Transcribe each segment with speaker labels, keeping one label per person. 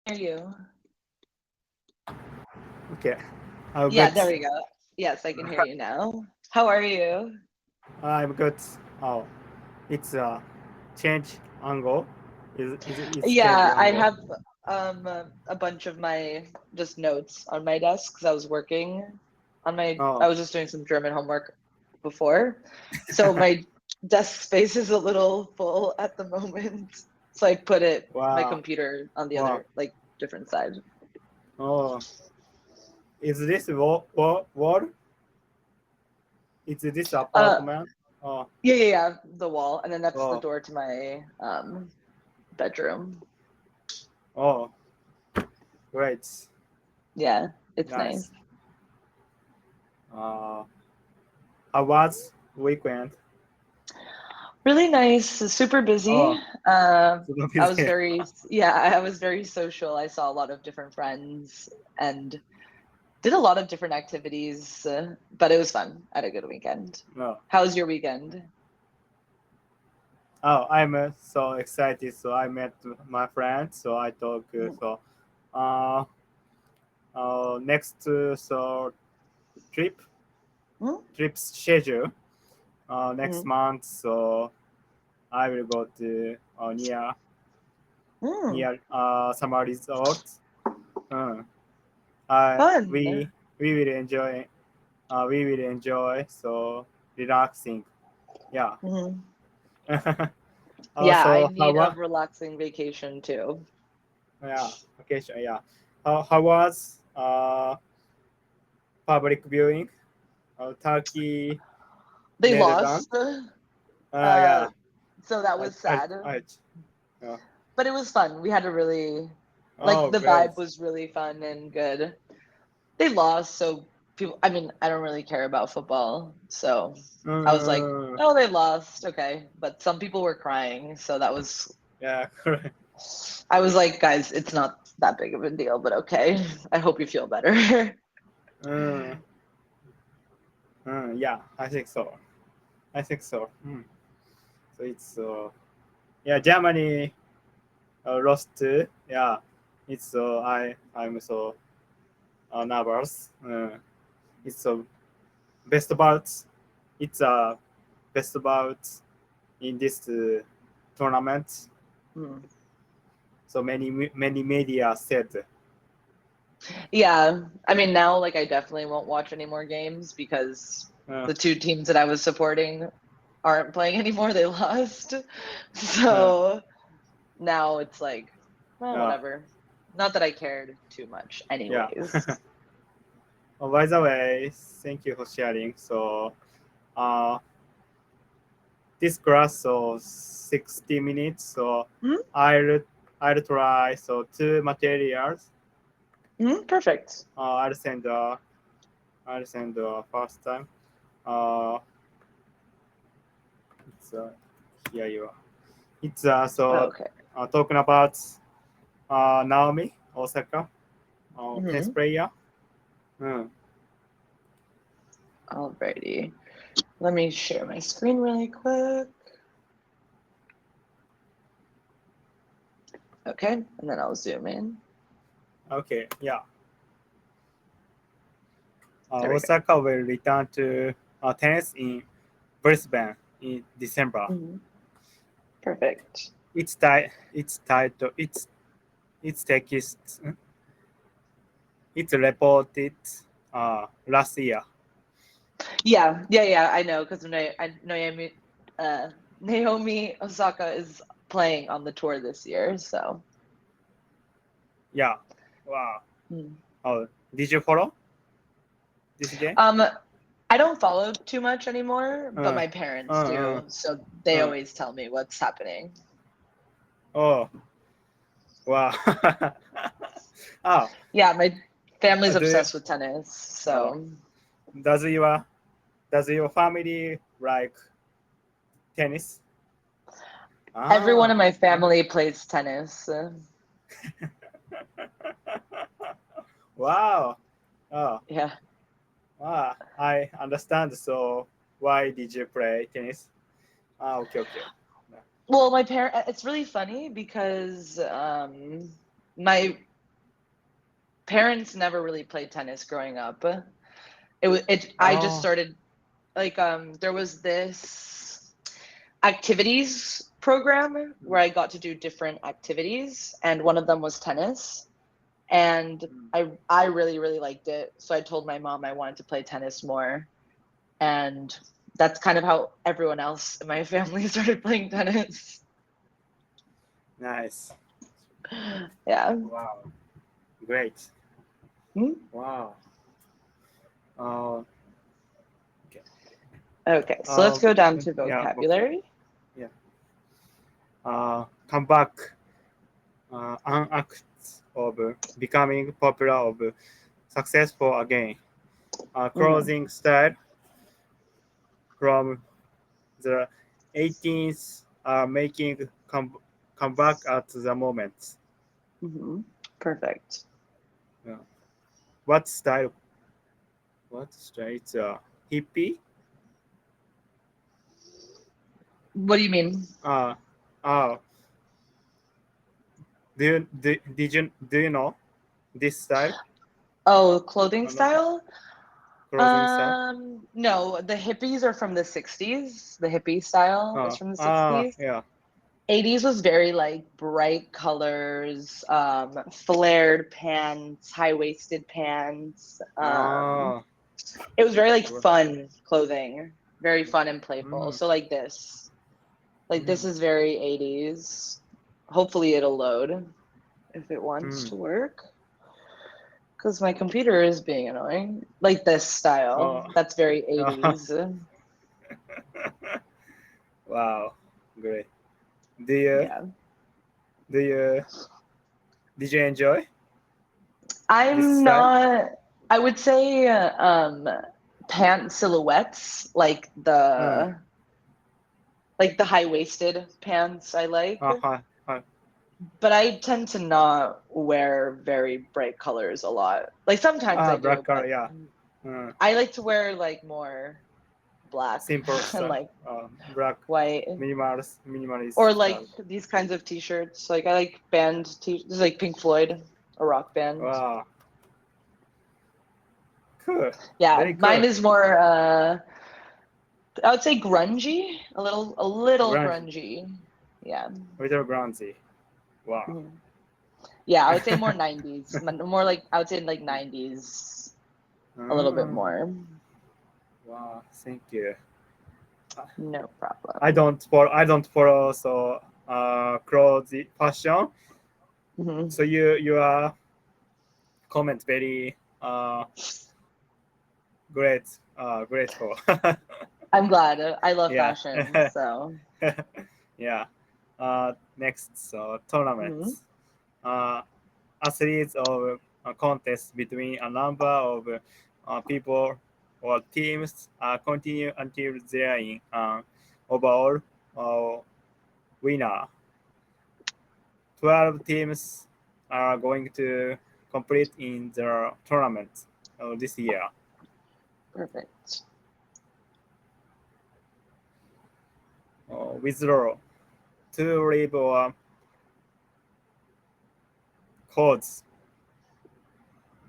Speaker 1: hear you.
Speaker 2: Okay. Oh,
Speaker 1: Yeah,
Speaker 2: good.
Speaker 1: there we go. Yes, I can hear you now. How are you?
Speaker 2: I'm good. Oh, it's change angle. Is change
Speaker 1: Yeah, I
Speaker 2: angle?
Speaker 1: have a bunch of my just notes on my desk because I was working on I
Speaker 2: Oh,
Speaker 1: was just doing some German homework before. So my desk space is a little full at the moment. So I put my
Speaker 2: wow,
Speaker 1: computer on the
Speaker 2: wow.
Speaker 1: other like different side.
Speaker 2: Oh, is this wall? Is this
Speaker 1: Uh
Speaker 2: apartment? Oh,
Speaker 1: yeah, the wall. And then that's the
Speaker 2: oh,
Speaker 1: door to my bedroom.
Speaker 2: oh, great,
Speaker 1: Yeah, it's
Speaker 2: nice.
Speaker 1: nice.
Speaker 2: Uh, how was weekend?
Speaker 1: Really nice, super busy.
Speaker 2: Oh,
Speaker 1: Uh,
Speaker 2: super
Speaker 1: I was
Speaker 2: busy.
Speaker 1: I was very social. I saw a lot of different friends and did a lot of different activities, but it was fun. I had a good weekend.
Speaker 2: No.
Speaker 1: How was your weekend?
Speaker 2: Oh, I'm so excited. So I met my friend. So I talk. Uh, next trip
Speaker 1: Mm-hmm.
Speaker 2: trip schedule next
Speaker 1: Mm-hmm.
Speaker 2: month. So I will go to
Speaker 1: Mm,
Speaker 2: near summer resort. Uh, I
Speaker 1: fun.
Speaker 2: we will enjoy. We will enjoy. So relaxing. Yeah.
Speaker 1: Hmm. Yeah, I
Speaker 2: Also,
Speaker 1: need a relaxing vacation too.
Speaker 2: yeah, vacation. Yeah. How was public viewing? Turkey,
Speaker 1: They
Speaker 2: Netherlands.
Speaker 1: lost, uh,
Speaker 2: Yeah.
Speaker 1: so that was sad,
Speaker 2: I, yeah.
Speaker 1: but it was fun. We had a really like
Speaker 2: Oh,
Speaker 1: the
Speaker 2: great.
Speaker 1: vibe was really fun and good. They lost, so people, I mean, I don't really care about football. So I was like,
Speaker 2: Mm,
Speaker 1: oh, they lost. Okay. But some people were crying. So that was,
Speaker 2: yeah, correct.
Speaker 1: I was like, guys, it's not that big of a deal, but okay. I hope you feel better.
Speaker 2: Mm, yeah, I think so. I think so. So it's yeah, Germany lost. Yeah, it's I'm so nervous. It's best bouts. It's best bouts in this tournament.
Speaker 1: Hmm.
Speaker 2: So many media said,
Speaker 1: Yeah. I mean, now, like, I definitely won't watch any more games because
Speaker 2: uh,
Speaker 1: the two teams that I was supporting aren't playing anymore. They lost.
Speaker 2: uh,
Speaker 1: So now it's like, well,
Speaker 2: uh,
Speaker 1: whatever. Not that I cared too much,
Speaker 2: yeah.
Speaker 1: anyways.
Speaker 2: Oh, by the way, thank you for sharing. So uh, this class so 60 minutes. So
Speaker 1: Hmm.
Speaker 2: I'll I'll try so two materials.
Speaker 1: Hmm. Perfect.
Speaker 2: I'll send first time. Uh, it's here you are. It's
Speaker 1: Okay.
Speaker 2: talking about Naomi Osaka, tennis
Speaker 1: Hmm.
Speaker 2: player. Mm.
Speaker 1: Alrighty. Let me share my screen really quick. Okay, and then I'll zoom in.
Speaker 2: Okay, yeah.
Speaker 1: There we go.
Speaker 2: Osaka will return to tennis in Brisbane in December.
Speaker 1: Perfect.
Speaker 2: Its title, its text, it's reported last year.
Speaker 1: Yeah. I know because Naomi Osaka is playing on the tour this year. So,
Speaker 2: Yeah. Wow.
Speaker 1: mm.
Speaker 2: Oh, did you follow this game?
Speaker 1: um, I don't follow too much anymore, but
Speaker 2: Uh,
Speaker 1: my parents
Speaker 2: uh,
Speaker 1: do, so they
Speaker 2: uh.
Speaker 1: always tell me what's happening.
Speaker 2: Oh, wow. oh,
Speaker 1: Yeah, my family's
Speaker 2: do you,
Speaker 1: obsessed with tennis,
Speaker 2: oh,
Speaker 1: so
Speaker 2: does your does your family like tennis?
Speaker 1: everyone
Speaker 2: Ah.
Speaker 1: in my family plays tennis.
Speaker 2: Wow. Oh,
Speaker 1: Yeah.
Speaker 2: I understand. So why did you play tennis? Okay, okay.
Speaker 1: Well, my parent it's really funny because my parents never really played tennis growing up. I just
Speaker 2: Oh,
Speaker 1: started like there was this activities program where I got to do different activities, and one of them was tennis. And I really really liked it, so I told my mom I wanted to play tennis more, and that's kind of how everyone else in my family started playing tennis.
Speaker 2: nice.
Speaker 1: Yeah.
Speaker 2: Wow, great.
Speaker 1: Hmm?
Speaker 2: Wow. Uh, okay.
Speaker 1: Okay, so let's go down to
Speaker 2: Yeah, okay.
Speaker 1: vocabulary.
Speaker 2: Yeah. Come back. An act of becoming popular of successful again.
Speaker 1: Hmm.
Speaker 2: Clothing style from the 18th are making come back at the moment.
Speaker 1: Hmm. Perfect.
Speaker 2: Yeah. What style? What style? It's hippie.
Speaker 1: What do you mean?
Speaker 2: Uh, uh, do you know this style?
Speaker 1: Oh, clothing
Speaker 2: No,
Speaker 1: style?
Speaker 2: clothing style.
Speaker 1: No, the hippies are from the 60s. The hippie style is from the 60s.
Speaker 2: Yeah.
Speaker 1: 80s was very like bright colors, flared pants, high-waisted pants.
Speaker 2: Ah,
Speaker 1: It was very like
Speaker 2: r-
Speaker 1: fun clothing, very fun and playful.
Speaker 2: mm,
Speaker 1: So like this. Like this
Speaker 2: mm,
Speaker 1: is very 80s. Hopefully it'll load if it wants
Speaker 2: mm.
Speaker 1: to work. Because my computer is being annoying. Like this style.
Speaker 2: Oh,
Speaker 1: That's very 80s.
Speaker 2: wow, great. Do you
Speaker 1: Yeah.
Speaker 2: do you did you enjoy this
Speaker 1: I'm
Speaker 2: style?
Speaker 1: not, I would say pant silhouettes,
Speaker 2: Mm.
Speaker 1: like the high-waisted pants I like,
Speaker 2: Hi.
Speaker 1: but I tend to not wear very bright colors a lot. Like sometimes I
Speaker 2: Black
Speaker 1: do,
Speaker 2: color,
Speaker 1: but
Speaker 2: yeah. Mm.
Speaker 1: I like to wear like more black
Speaker 2: Simple
Speaker 1: and
Speaker 2: style.
Speaker 1: like
Speaker 2: Black
Speaker 1: white or
Speaker 2: minimalist
Speaker 1: like
Speaker 2: style.
Speaker 1: these kinds of t-shirts. Like I like band t-shirts, like Pink Floyd, a rock band.
Speaker 2: Wow, cool,
Speaker 1: Yeah,
Speaker 2: very
Speaker 1: mine
Speaker 2: cool.
Speaker 1: is more I would say grungy, a little
Speaker 2: Grunge,
Speaker 1: grungy. Yeah.
Speaker 2: little grungy. Wow.
Speaker 1: Mhm. Yeah, I would say more 90s. More like I would say like 90s a little bit
Speaker 2: Mm.
Speaker 1: more.
Speaker 2: Wow, thank you.
Speaker 1: No
Speaker 2: I
Speaker 1: problem.
Speaker 2: don't follow. I don't follow so clothes fashion.
Speaker 1: Hmm.
Speaker 2: So you are comment very grateful.
Speaker 1: I'm glad. I love
Speaker 2: Yeah.
Speaker 1: fashion, so.
Speaker 2: Yeah. Next, so
Speaker 1: Mhm.
Speaker 2: tournaments. Uh, a series of contests between a number of people or teams continue until there in overall uh, winner. 12 teams are going to compete in the tournament this year.
Speaker 1: Perfect.
Speaker 2: Withdraw to leave codes,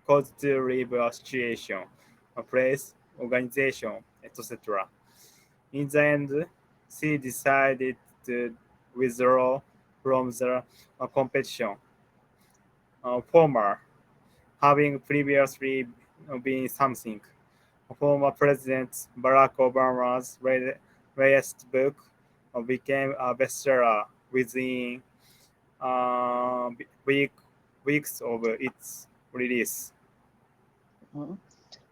Speaker 2: codes to leave a situation, a place, organization, etc. In the end, she decided to withdraw from the competition. Former, having previously been something. Former President Barack Obama's latest book became a bestseller within uh, week, weeks of its release.
Speaker 1: Mhm.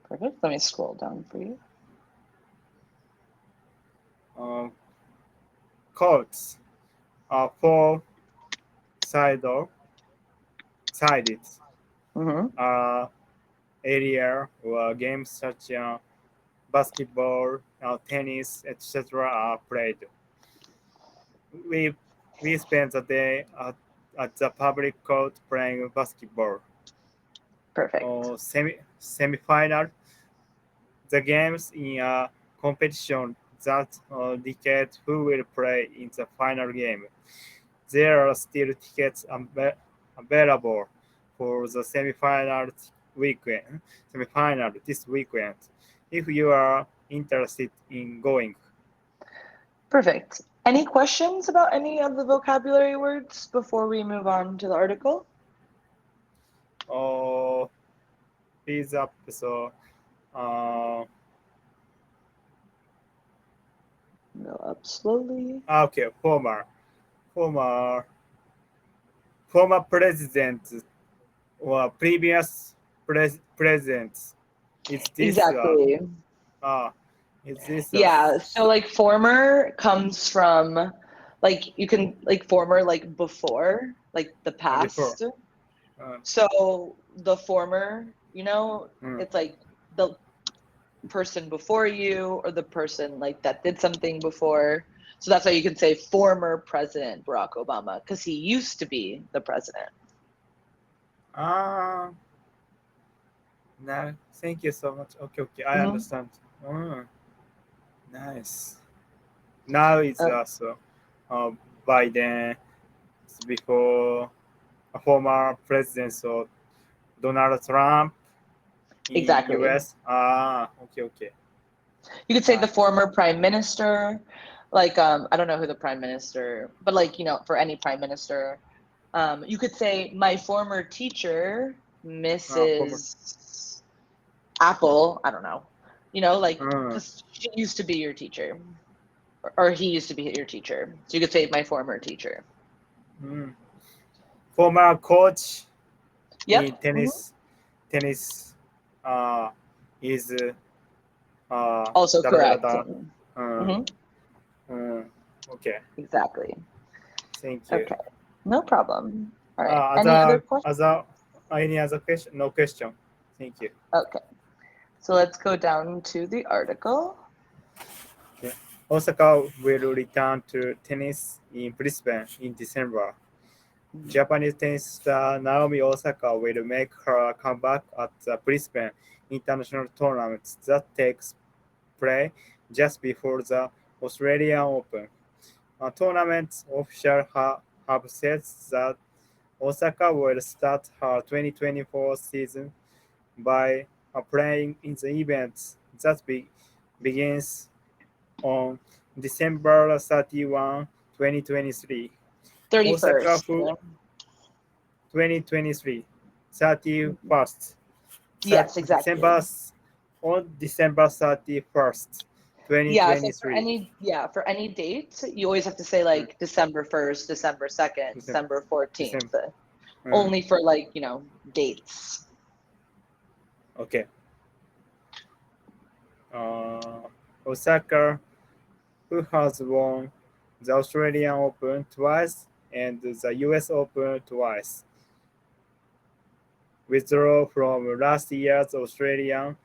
Speaker 1: Perfect. Let me scroll down for you.
Speaker 2: Uh, Quotes are four-sided sided
Speaker 1: Hmm.
Speaker 2: area where games such as basketball, tennis, etc. are played. We we spent the day at the public court playing basketball.
Speaker 1: Perfect.
Speaker 2: Semi-final, the games in a competition that dictate who will play in the final game. There are still tickets available for the semifinal weekend. Semifinal this weekend. If you are interested in going.
Speaker 1: Perfect. Any questions about any of the vocabulary words before we move on to the article?
Speaker 2: Oh, please up. So, uh,
Speaker 1: Go up slowly.
Speaker 2: okay, former, former president or previous presidents. Is this
Speaker 1: Exactly.
Speaker 2: uh, is this
Speaker 1: Yeah, so like former comes from like you can like former like before, like the
Speaker 2: before?
Speaker 1: past.
Speaker 2: Uh,
Speaker 1: So the former,
Speaker 2: mm,
Speaker 1: it's like the person before you or the person like that did something before. So that's why you can say former President Barack Obama because he used to be the president.
Speaker 2: ah, no, thank you so much. Okay, okay, I
Speaker 1: Hmm.
Speaker 2: understand. Mm, nice. Now it's
Speaker 1: Oh,
Speaker 2: also uh, Biden before a former president, so Donald Trump in
Speaker 1: exactly.
Speaker 2: US. Ah, okay, okay.
Speaker 1: You could say the
Speaker 2: Nice.
Speaker 1: former prime minister, like I don't know who the prime minister, but like for any prime minister, you could say my former teacher,
Speaker 2: Former.
Speaker 1: Mrs. Apple. I don't know, like
Speaker 2: Mm,
Speaker 1: because she used to be your teacher, or he used to be your teacher. So you could say my former teacher.
Speaker 2: mm. Former coach in
Speaker 1: Yep.
Speaker 2: tennis uh, is
Speaker 1: Also
Speaker 2: da da da
Speaker 1: correct.
Speaker 2: da. Uh,
Speaker 1: Hmm.
Speaker 2: uh, okay,
Speaker 1: Exactly.
Speaker 2: thank you.
Speaker 1: Okay. No problem. All right. Any other
Speaker 2: Other
Speaker 1: questions?
Speaker 2: other any other question? No question. Thank you.
Speaker 1: Okay. So let's go down to the article.
Speaker 2: Okay. Osaka will return to tennis in Brisbane in December.
Speaker 1: Mhm.
Speaker 2: Japanese tennis star Naomi Osaka will make her comeback at the Brisbane International Tournament that takes place just before the Australian Open. Tournament officials have said that Osaka will start her 2024 season by playing in the event that begins on December 31, 2023. Osaka
Speaker 1: 31st.
Speaker 2: who 2023 31st
Speaker 1: Yes,
Speaker 2: December
Speaker 1: exactly.
Speaker 2: on December 31st,
Speaker 1: Yeah, so for
Speaker 2: 2023.
Speaker 1: any date, you always have to say
Speaker 2: Mm,
Speaker 1: like December 1st, December 2nd,
Speaker 2: December,
Speaker 1: December 14th.
Speaker 2: December. Mm,
Speaker 1: Only for like, dates.
Speaker 2: okay. Uh, Osaka, who has won the Australian Open twice and the US Open twice, withdrew from last year's Australian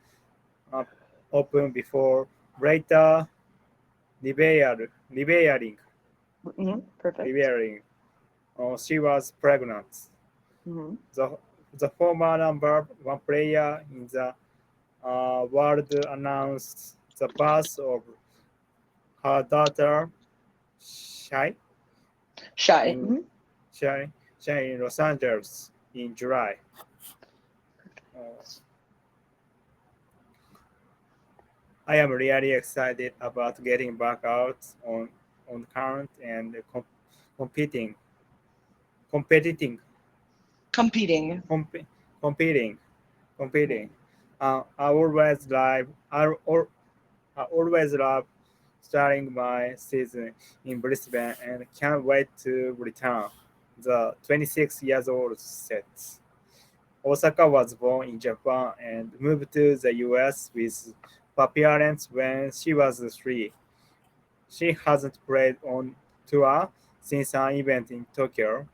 Speaker 2: uh, Open before later revealing,
Speaker 1: Perfect.
Speaker 2: revealing she was pregnant.
Speaker 1: Hmm.
Speaker 2: The, the former number one player in the world announced the birth of her daughter Shai
Speaker 1: Shy.
Speaker 2: in
Speaker 1: Hmm.
Speaker 2: Shai, Shai in Los Angeles in July. Uh, I am really excited about getting back out on current and competing, competing,
Speaker 1: Competing.
Speaker 2: comp- competing, competing.
Speaker 1: Mhm.
Speaker 2: I always live. I always love starting my season in Brisbane and can't wait to return. The 26 years old said. Osaka was born in Japan and moved to the US with parents when she was 3. She hasn't played on tour since an event in Tokyo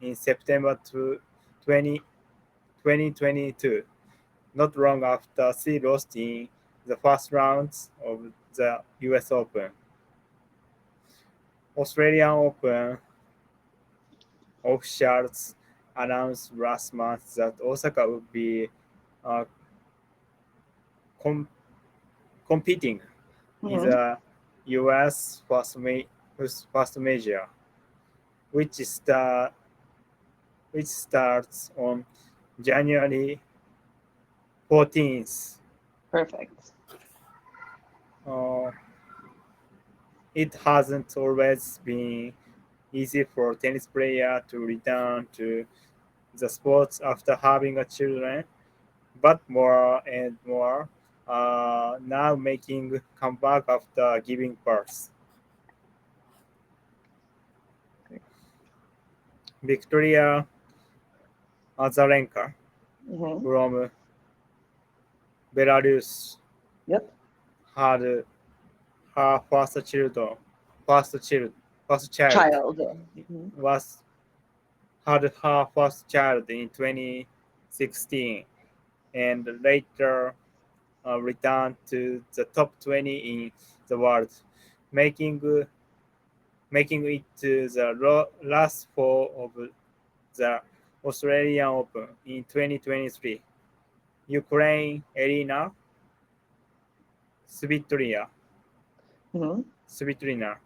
Speaker 2: in September 20, 2022, not long after she lost in the first rounds of the US Open. Australian Open officials announced last month that Osaka would be uh, com- competing in
Speaker 1: Hmm.
Speaker 2: the US first major, which, start, which starts on January 14th.
Speaker 1: Perfect.
Speaker 2: Uh, it hasn't always been easy for tennis player to return to the sports after having a children, but more and more now making comeback after giving birth. Victoria Azarenka
Speaker 1: Hmm.
Speaker 2: from Belarus
Speaker 1: Yep.
Speaker 2: had her first child, first child
Speaker 1: Child. Hmm.
Speaker 2: was had her first child in 2016 and later returned to the top 20 in the world, making making it to the last four of the Australian Open in 2023. Ukraine Elena Svitolina
Speaker 1: Hmm.
Speaker 2: Svitlina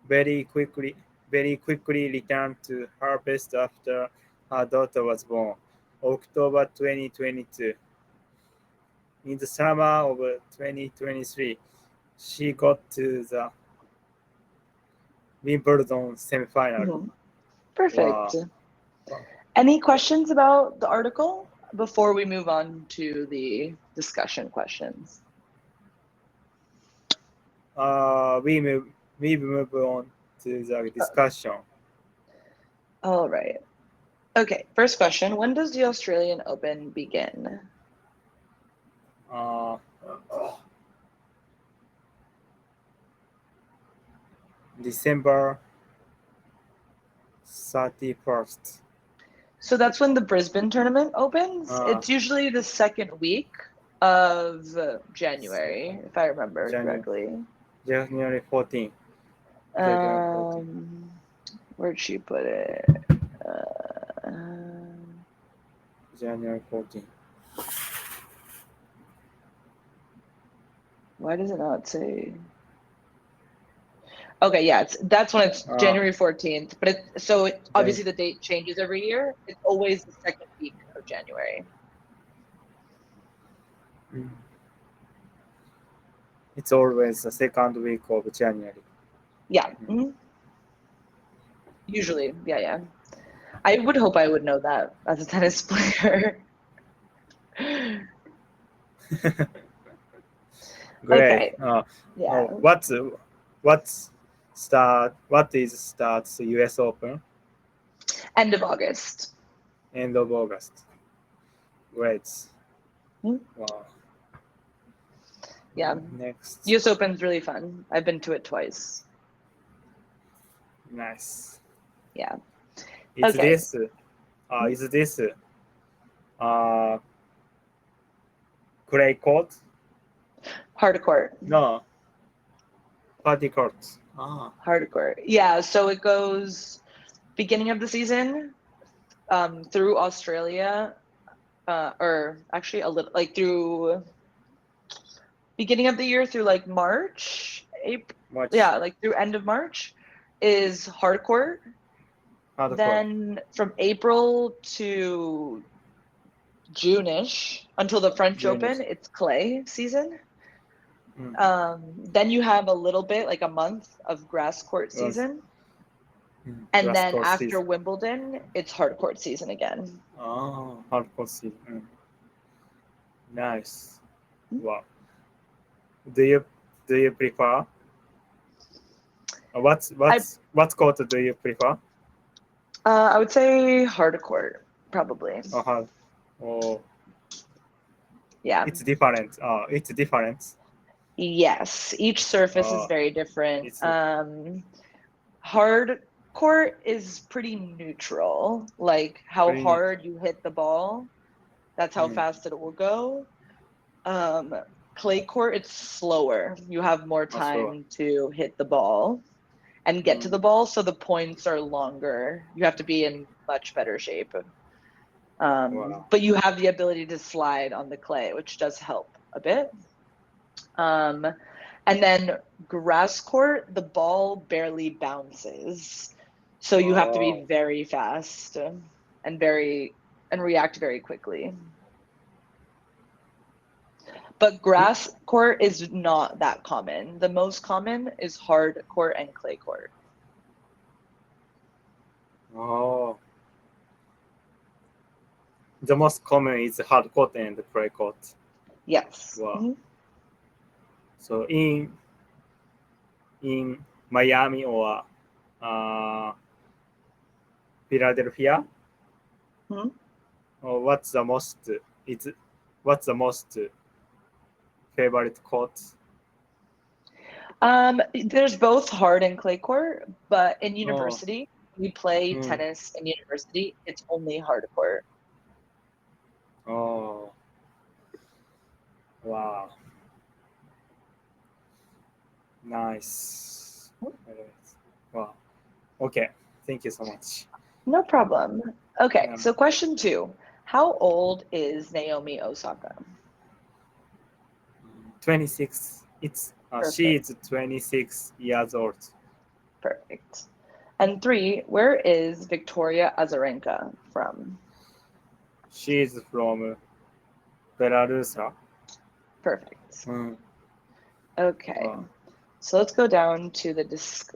Speaker 2: very quickly very quickly returned to her best after her daughter was born, October 2022. In the summer of 2023, she got to the Wimbledon semifinal.
Speaker 1: Hmm. Perfect.
Speaker 2: Wow.
Speaker 1: Any questions about the article before we move on to the discussion questions?
Speaker 2: Uh, we move we move on to the discussion.
Speaker 1: All right. Okay, first question. When does the Australian Open begin?
Speaker 2: Uh, December 31st.
Speaker 1: So that's when the Brisbane tournament opens.
Speaker 2: Uh,
Speaker 1: It's usually the second week of January, if I remember
Speaker 2: January
Speaker 1: correctly.
Speaker 2: January 14th. January 14th.
Speaker 1: Um, where'd she put it? Um,
Speaker 2: January 14th.
Speaker 1: why does it not say? Okay, yeah, that's when it's
Speaker 2: Uh,
Speaker 1: January 14th. But
Speaker 2: Jan-
Speaker 1: obviously the date changes every year. It's always the second week of January.
Speaker 2: mm. It's always the second week of January.
Speaker 1: Yeah, usually. Yeah, yeah. I would hope I would know that as a tennis player.
Speaker 2: Great.
Speaker 1: Okay, yeah.
Speaker 2: Oh, what's what is starts U.S. Open
Speaker 1: End of August.
Speaker 2: end of August? Great.
Speaker 1: Hmm.
Speaker 2: Wow.
Speaker 1: Yeah,
Speaker 2: Next.
Speaker 1: US Open's really fun. I've been to it twice.
Speaker 2: Nice.
Speaker 1: Yeah.
Speaker 2: Is
Speaker 1: Okay.
Speaker 2: this
Speaker 1: Hmm.
Speaker 2: is this uh clay court?
Speaker 1: Hard court.
Speaker 2: No, party court. Ah.
Speaker 1: Hard court. Yeah. So it goes beginning of the season through Australia, or actually a little like through beginning of the year through like March, April.
Speaker 2: Much
Speaker 1: Yeah, like through end of March is hard court.
Speaker 2: hard court.
Speaker 1: Then from April to June-ish until the French
Speaker 2: Juniors.
Speaker 1: Open, it's clay season.
Speaker 2: Mm.
Speaker 1: Then you have a little bit, like a month of grass court
Speaker 2: Was
Speaker 1: season. And
Speaker 2: grass
Speaker 1: then
Speaker 2: court
Speaker 1: after
Speaker 2: season.
Speaker 1: Wimbledon, it's hard court season again.
Speaker 2: Ah, hard court season. Mm. Nice. Wow. Do you do you prefer?
Speaker 1: I
Speaker 2: What court do you prefer?
Speaker 1: I would say hard court, probably.
Speaker 2: Hard. Oh,
Speaker 1: Yeah.
Speaker 2: it's different. It's different.
Speaker 1: Yes. Each surface is
Speaker 2: Uh,
Speaker 1: very different.
Speaker 2: it's
Speaker 1: Hard court is pretty neutral. Like how
Speaker 2: pretty.
Speaker 1: hard you hit the ball, that's how
Speaker 2: Mm,
Speaker 1: fast it will go. Um, Clay court, it's slower. You have more
Speaker 2: so,
Speaker 1: time to hit the ball and get to the
Speaker 2: mm,
Speaker 1: ball, so the points are longer. You have to be in much better shape.
Speaker 2: wow.
Speaker 1: But you have the ability to slide on the clay, which does help a bit. Um, and then grass court, the ball barely bounces. So you have to
Speaker 2: Oh,
Speaker 1: be very fast and very. and react very quickly. But grass court is not that common. The most common is hard court and clay court.
Speaker 2: Oh, the most common is hard court and clay court.
Speaker 1: Yes.
Speaker 2: Wow.
Speaker 1: Mhm.
Speaker 2: So in Miami or uh, Philadelphia,
Speaker 1: Mhm.
Speaker 2: or what's the most favorite court?
Speaker 1: There's both hard and clay court, but in
Speaker 2: Oh,
Speaker 1: university, we play
Speaker 2: mm,
Speaker 1: tennis in university. It's only hard court.
Speaker 2: oh, wow, nice. Wow. Okay, thank you so much.
Speaker 1: No problem. Okay,
Speaker 2: Um,
Speaker 1: so question 2. How old is Naomi Osaka?
Speaker 2: 26. She
Speaker 1: Perfect.
Speaker 2: is 26 years old.
Speaker 1: Perfect. And 3, where is Victoria Azarenka from?
Speaker 2: She is from Belarus.
Speaker 1: Perfect.
Speaker 2: Mm,
Speaker 1: Okay.
Speaker 2: wow.
Speaker 1: So let's go down to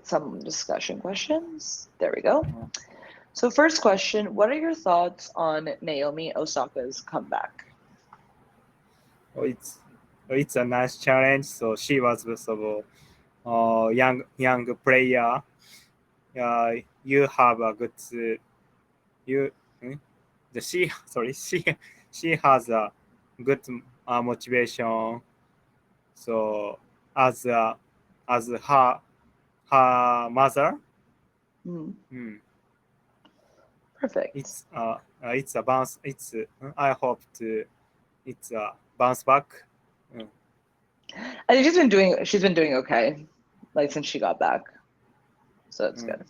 Speaker 1: some discussion questions. There we go.
Speaker 2: Mm.
Speaker 1: So first question, what are your thoughts on Naomi Osaka's comeback?
Speaker 2: Oh, it's a nice challenge. So she was first of all young player. You have a good you hmm? the she sorry she has a good motivation. So as her mother,
Speaker 1: Mhm.
Speaker 2: hmm,
Speaker 1: Perfect.
Speaker 2: it's a bounce. I hope it's a bounce back. Mm,
Speaker 1: I think she's been doing okay, like since she got back. So it's
Speaker 2: mm.
Speaker 1: good.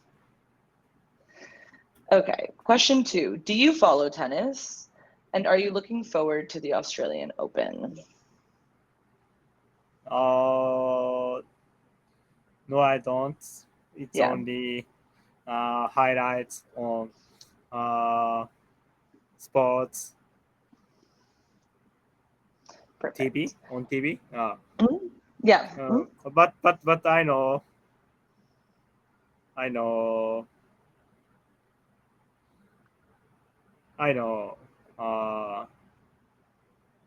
Speaker 1: Okay. Question 2. Do you follow tennis? And are you looking forward to the Australian Open?
Speaker 2: Uh, no, I don't. It's
Speaker 1: Yeah,
Speaker 2: only highlights on uh, sports TV
Speaker 1: perfect.
Speaker 2: on TV.
Speaker 1: Mhm. Yeah. Mhm.
Speaker 2: But I know I know uh,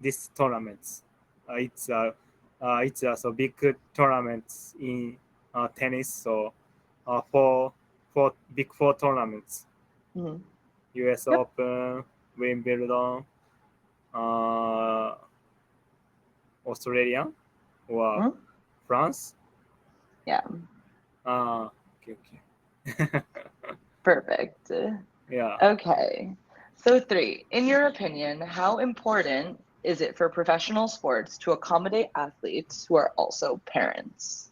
Speaker 2: this tournaments. It's so big tournaments in tennis. So four big four tournaments:
Speaker 1: Mhm.
Speaker 2: U.S.
Speaker 1: Yep.
Speaker 2: Open, Wimbledon, uh, Australia, or
Speaker 1: Mhm.
Speaker 2: France.
Speaker 1: Yeah.
Speaker 2: Okay, okay.
Speaker 1: Perfect.
Speaker 2: Yeah.
Speaker 1: Okay. So 3. In your opinion, how important is it for professional sports to accommodate athletes who are also parents?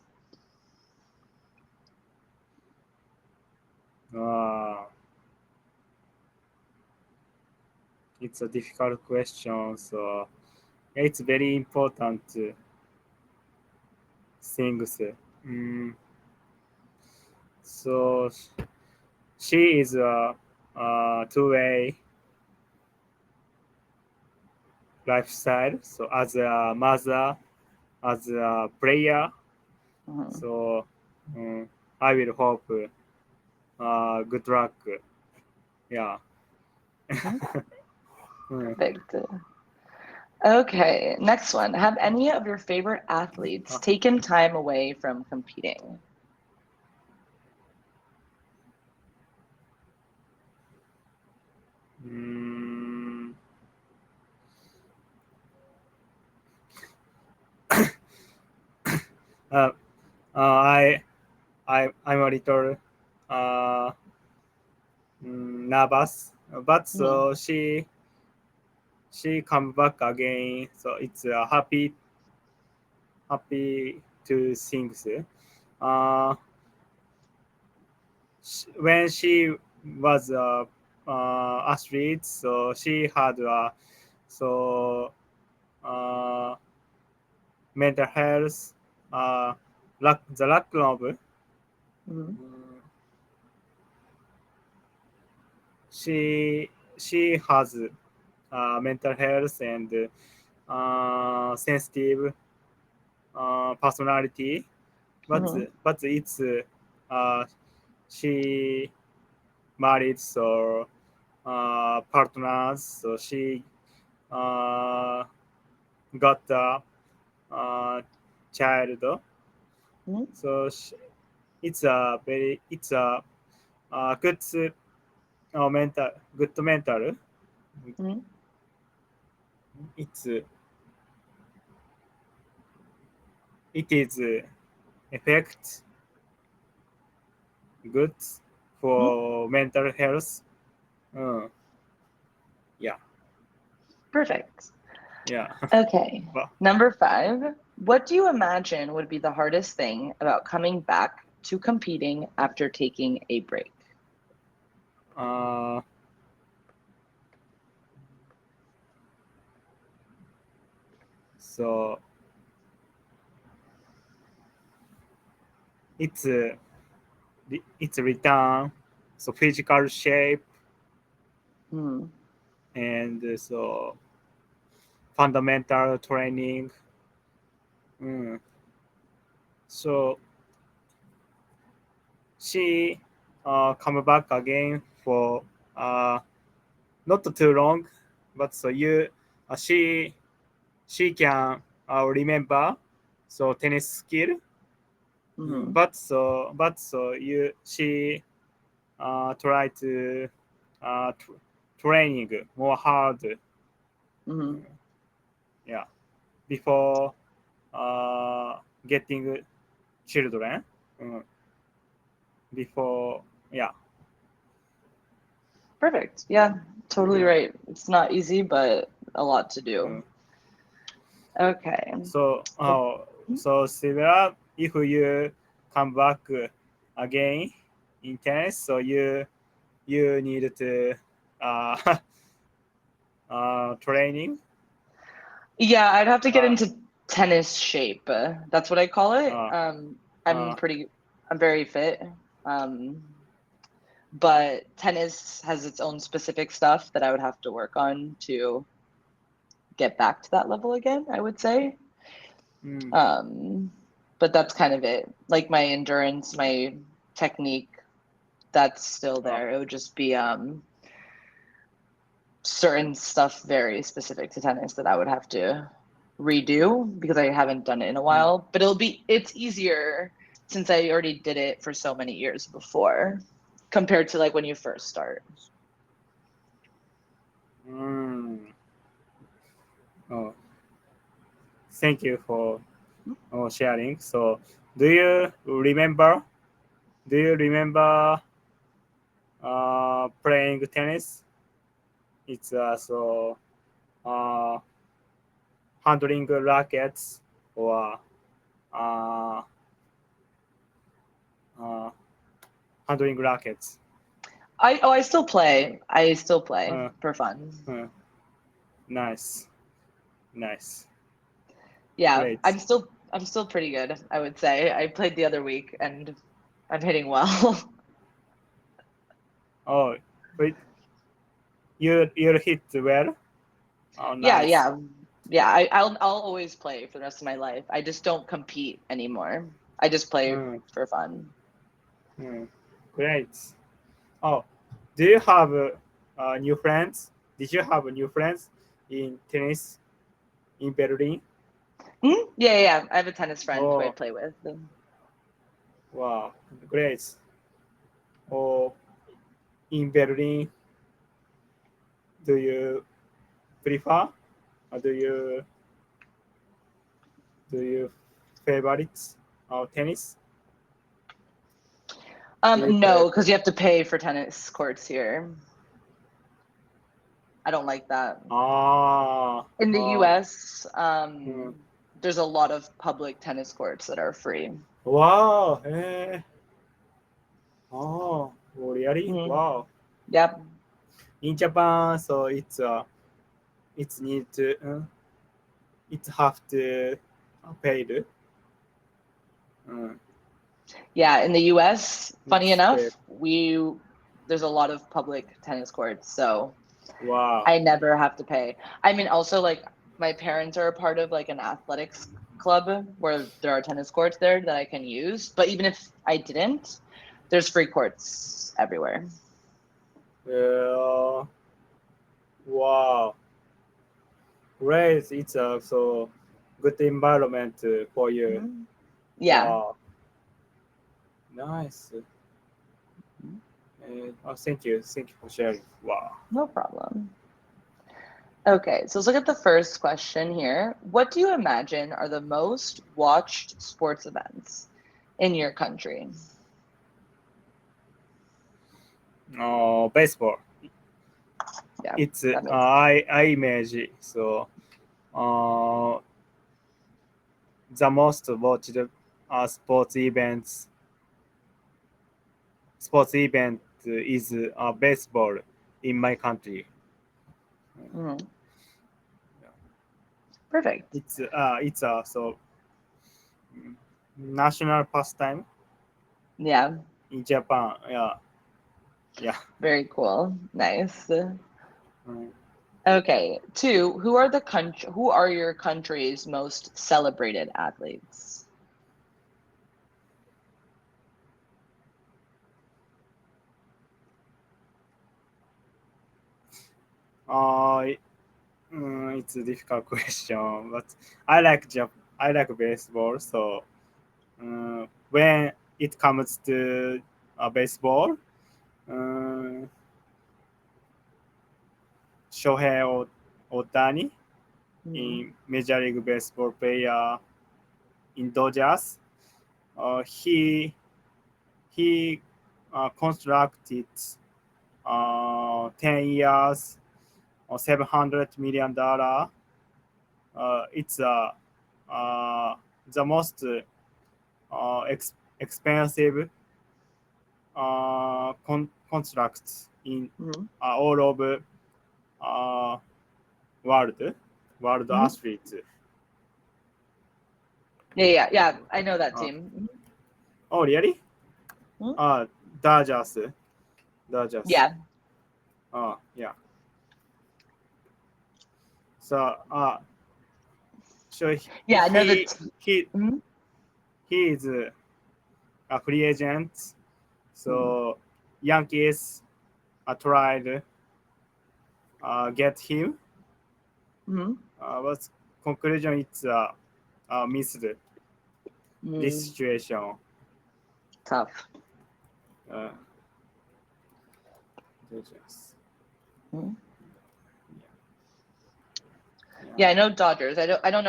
Speaker 2: Uh, it's a difficult question. So it's very important things. Mm, so she is a two-way lifestyle. So as a mother, as a player,
Speaker 1: Mhm.
Speaker 2: so I will hope good luck. Yeah.
Speaker 1: Mhm.
Speaker 2: Mm.
Speaker 1: Perfect. Okay, next one. Have any of your favorite athletes
Speaker 2: Uh,
Speaker 1: taken time away from competing?
Speaker 2: mm, uh, I'm a little uh, nervous, but
Speaker 1: Mhm.
Speaker 2: so she come back again. So it's happy to things. Uh, when she was athlete, so she had so uh, mental health, the lack of
Speaker 1: Mhm.
Speaker 2: she she has mental health and sensitive personality, but
Speaker 1: Hmm.
Speaker 2: it's she married so partners, so she uh, got a child.
Speaker 1: Hmm.
Speaker 2: So it's a good mental good mental.
Speaker 1: Hmm.
Speaker 2: It's it is effect good
Speaker 1: Hmm.
Speaker 2: for mental health. Uh, yeah,
Speaker 1: Perfect.
Speaker 2: yeah.
Speaker 1: Okay.
Speaker 2: Well,
Speaker 1: Number 5. What do you imagine would be the hardest thing about coming back to competing after taking a break?
Speaker 2: uh, so it's it's return, so physical shape
Speaker 1: Hmm.
Speaker 2: and so fundamental training. Mm. So she come back again for uh, not too long, but so you she can remember so tennis skill.
Speaker 1: Hmm.
Speaker 2: But so you she try to training more hard.
Speaker 1: Hmm.
Speaker 2: Yeah, before uh, getting children. Mm, before, yeah.
Speaker 1: Perfect. Yeah, totally
Speaker 2: Mm,
Speaker 1: right. It's not easy, but a lot to do.
Speaker 2: mm.
Speaker 1: Okay.
Speaker 2: So,
Speaker 1: Well,
Speaker 2: so Sibel, if you come back again in tennis, so you need to uh, training.
Speaker 1: yeah, I'd have to get
Speaker 2: Uh,
Speaker 1: into tennis shape. That's what I call it.
Speaker 2: uh,
Speaker 1: I'm
Speaker 2: uh,
Speaker 1: pretty, I'm very fit. Um, but tennis has its own specific stuff that I would have to work on to get back to that level again, I would say.
Speaker 2: mm,
Speaker 1: Um, but that's kind of it. Like my endurance, my technique, that's still
Speaker 2: uh,
Speaker 1: there. It would just be certain stuff very specific to tennis that I would have to redo because I haven't done it in a
Speaker 2: mm,
Speaker 1: while. But it's easier since I already did it for so many years before compared to like when you first start.
Speaker 2: mm. Oh, thank you for sharing. So, do you remember? Do you remember playing tennis? It's uh, handling rackets or uh, uh, handling rackets.
Speaker 1: I still play. I still play
Speaker 2: Uh,
Speaker 1: for fun.
Speaker 2: uh, nice, nice,
Speaker 1: Yeah,
Speaker 2: great.
Speaker 1: I'm still pretty good, I would say. I played the other week and I'm hitting well.
Speaker 2: Oh, wait, you hit well. Oh,
Speaker 1: Yeah,
Speaker 2: nice.
Speaker 1: yeah. Yeah, I'll always play for the rest of my life. I just don't compete anymore. I just play
Speaker 2: Mm,
Speaker 1: for fun.
Speaker 2: mm, great. Oh, do you have new friends? Did you have new friends in tennis in Berlin?
Speaker 1: Mhm. Yeah, yeah, yeah. I have a tennis friend who I
Speaker 2: Oh,
Speaker 1: play with.
Speaker 2: wow, great. Oh, in Berlin, do you prefer? Or do you favorite tennis? Do you play?
Speaker 1: No, because you have to pay for tennis courts here. I don't like that.
Speaker 2: Ah,
Speaker 1: In the
Speaker 2: ah,
Speaker 1: US,
Speaker 2: mm.
Speaker 1: there's a lot of public tennis courts that are free.
Speaker 2: Wow, oh, really?
Speaker 1: Mhm.
Speaker 2: Wow.
Speaker 1: Yep.
Speaker 2: In Japan, so it's need to it have to paid. Mm,
Speaker 1: Yeah, in the US, funny
Speaker 2: it's paid.
Speaker 1: enough, we there's a lot of public tennis courts, so
Speaker 2: Wow.
Speaker 1: I never have to pay. I mean, also like my parents are a part of like an athletics club where there are tennis courts there that I can use. But even if I didn't, there's free courts everywhere.
Speaker 2: Uh, wow. Great. It's a so good environment for you.
Speaker 1: Mhm. Yeah.
Speaker 2: Wow. Nice. Thank you. Thank you for sharing. Wow.
Speaker 1: No problem. Okay, so let's look at the first question here. What do you imagine are the most watched sports events in your country?
Speaker 2: Baseball.
Speaker 1: Yeah,
Speaker 2: It's
Speaker 1: that makes
Speaker 2: I image so uh, the most watched sports events sports event is baseball in my country.
Speaker 1: mhm. Perfect.
Speaker 2: It's so national pastime
Speaker 1: Yeah,
Speaker 2: in Japan. Yeah, yeah.
Speaker 1: very cool. Nice.
Speaker 2: Mm.
Speaker 1: Okay, two, who are your country's most celebrated athletes?
Speaker 2: Uh, it's a difficult question, but I like baseball. So when it comes to baseball, um, Shohei Otani
Speaker 1: Mhm.
Speaker 2: in Major League Baseball player in Dodgers. He constructed 10 years or $700 million. It's uh, the most expensive constructs in
Speaker 1: Mhm.
Speaker 2: all of uh, world world
Speaker 1: Mhm.
Speaker 2: athletes.
Speaker 1: Yeah. I know that
Speaker 2: Uh,
Speaker 1: team.
Speaker 2: oh really?
Speaker 1: Mhm.
Speaker 2: Uh, Dodgers. Dodgers.
Speaker 1: Yeah,
Speaker 2: Yeah. So so
Speaker 1: yeah. I know the
Speaker 2: he
Speaker 1: t
Speaker 2: he
Speaker 1: mhm.
Speaker 2: he is a free agent.
Speaker 1: Mhm.
Speaker 2: So Yankees tried get him,
Speaker 1: Mhm.
Speaker 2: but conclusion it's missed this
Speaker 1: Mhm.
Speaker 2: situation.
Speaker 1: Tough.
Speaker 2: Uh, Dodgers.
Speaker 1: Mhm. Yeah,
Speaker 2: Yeah.
Speaker 1: I know Dodgers. I don't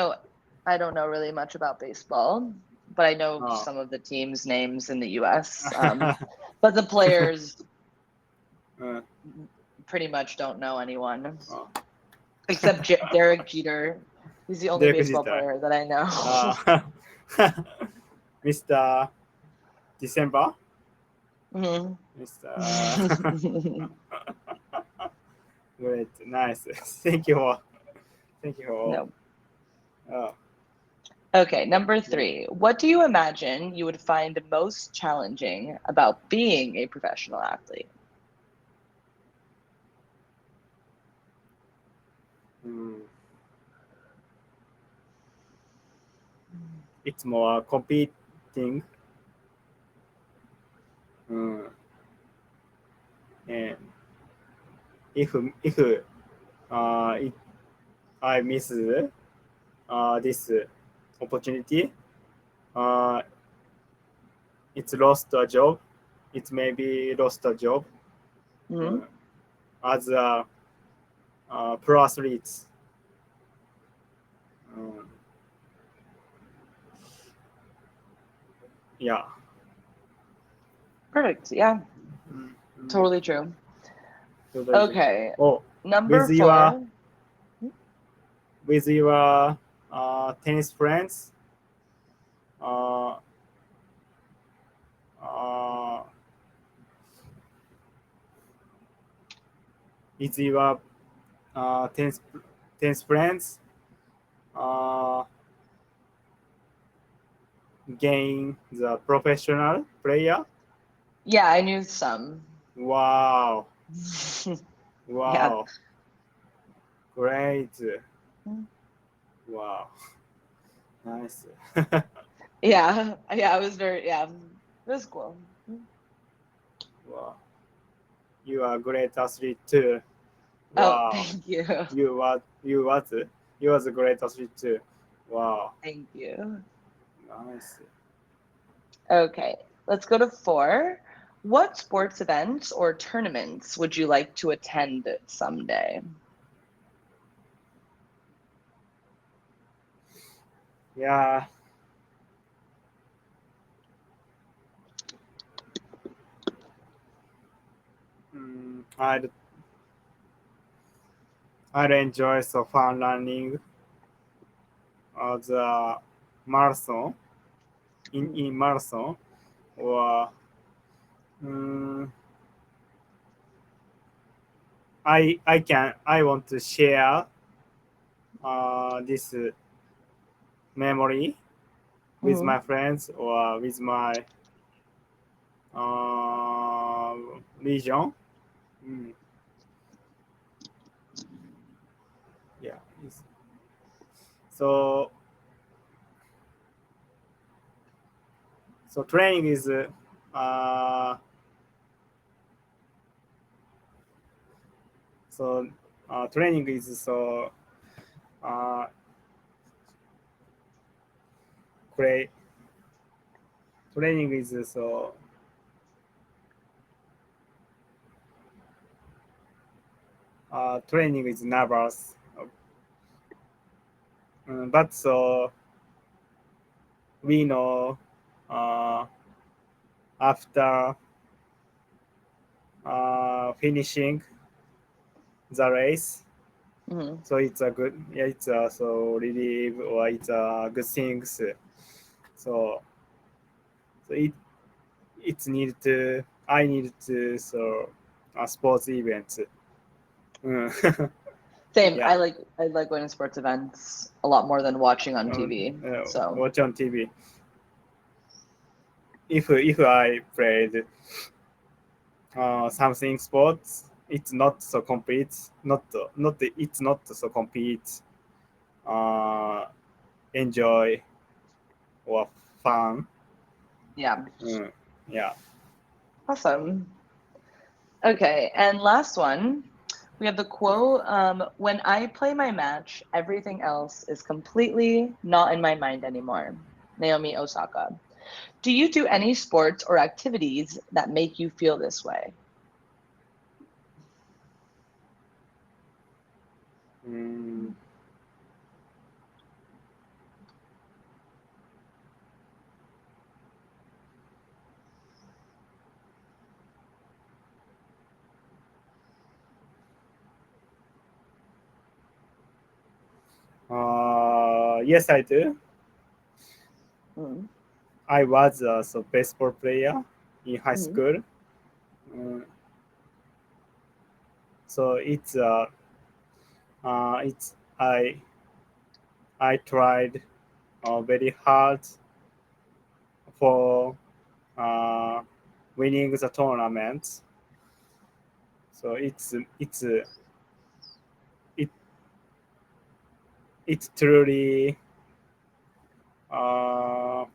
Speaker 1: know really much about baseball, but I know
Speaker 2: Uh,
Speaker 1: some of the teams' names in the US. But the players
Speaker 2: uh,
Speaker 1: pretty much don't know anyone
Speaker 2: uh,
Speaker 1: except Derek Jeter. He's the only
Speaker 2: Derek
Speaker 1: baseball
Speaker 2: Jeter.
Speaker 1: player that I know.
Speaker 2: Uh, Mr. December.
Speaker 1: Mhm.
Speaker 2: Mr. Great, nice. Thank you for.
Speaker 1: No.
Speaker 2: Uh,
Speaker 1: Okay, number
Speaker 2: yeah.
Speaker 1: three. What do you imagine you would find most challenging about being a professional athlete?
Speaker 2: Mm, it's more competing. Mm, and if it, I miss this opportunity, uh, it's lost a job. It maybe lost a job
Speaker 1: Mhm.
Speaker 2: uh, as a pro athlete. Um, yeah.
Speaker 1: Perfect. Yeah,
Speaker 2: Mm, mm,
Speaker 1: totally true.
Speaker 2: totally true.
Speaker 1: Okay,
Speaker 2: Oh,
Speaker 1: number
Speaker 2: with your
Speaker 1: four.
Speaker 2: with your tennis friends, uh, uh, with your tennis friends, uh, gain the professional player.
Speaker 1: Yeah, I knew some.
Speaker 2: Wow,
Speaker 1: Yeah,
Speaker 2: wow. Great.
Speaker 1: Mm.
Speaker 2: Wow. Nice.
Speaker 1: Yeah, it was it was cool.
Speaker 2: Wow. You are a great athlete too.
Speaker 1: Oh,
Speaker 2: Wow.
Speaker 1: thank you.
Speaker 2: You was a great athlete too. Wow.
Speaker 1: Thank you.
Speaker 2: Nice.
Speaker 1: Okay, let's go to 4. What sports events or tournaments would you like to attend someday?
Speaker 2: Yeah. I'd enjoy so fun running the marathon
Speaker 1: Mm.
Speaker 2: in marathon or um, I want to share this memory with my
Speaker 1: Mhm.
Speaker 2: friends or with my region. Mm, yeah. So training is uh, so training is uh, great. Training is training is nervous, but we know uh, after finishing the race.
Speaker 1: Mhm.
Speaker 2: So it's a good, yeah, it's a so relief or it's a good things. So it it's needed to I need to sports events. Mm.
Speaker 1: Same.
Speaker 2: Yeah,
Speaker 1: I like going to sports events a lot more than watching on TV. So,
Speaker 2: watch on TV. If I played something sports, it's not so complete. Not it's not so complete. Uh, enjoy or fun.
Speaker 1: yeah.
Speaker 2: Mm, yeah.
Speaker 1: Awesome. Okay, and last one. We have the quote, when I play my match, everything else is completely not in my mind anymore. Naomi Osaka. Do you do any sports or activities that make you feel this way?
Speaker 2: Mm, yes, I do.
Speaker 1: Mm,
Speaker 2: I was a baseball player in high
Speaker 1: mm,
Speaker 2: school. Mm, so it's I tried very hard for uh, winning the tournament. So it it's truly uh,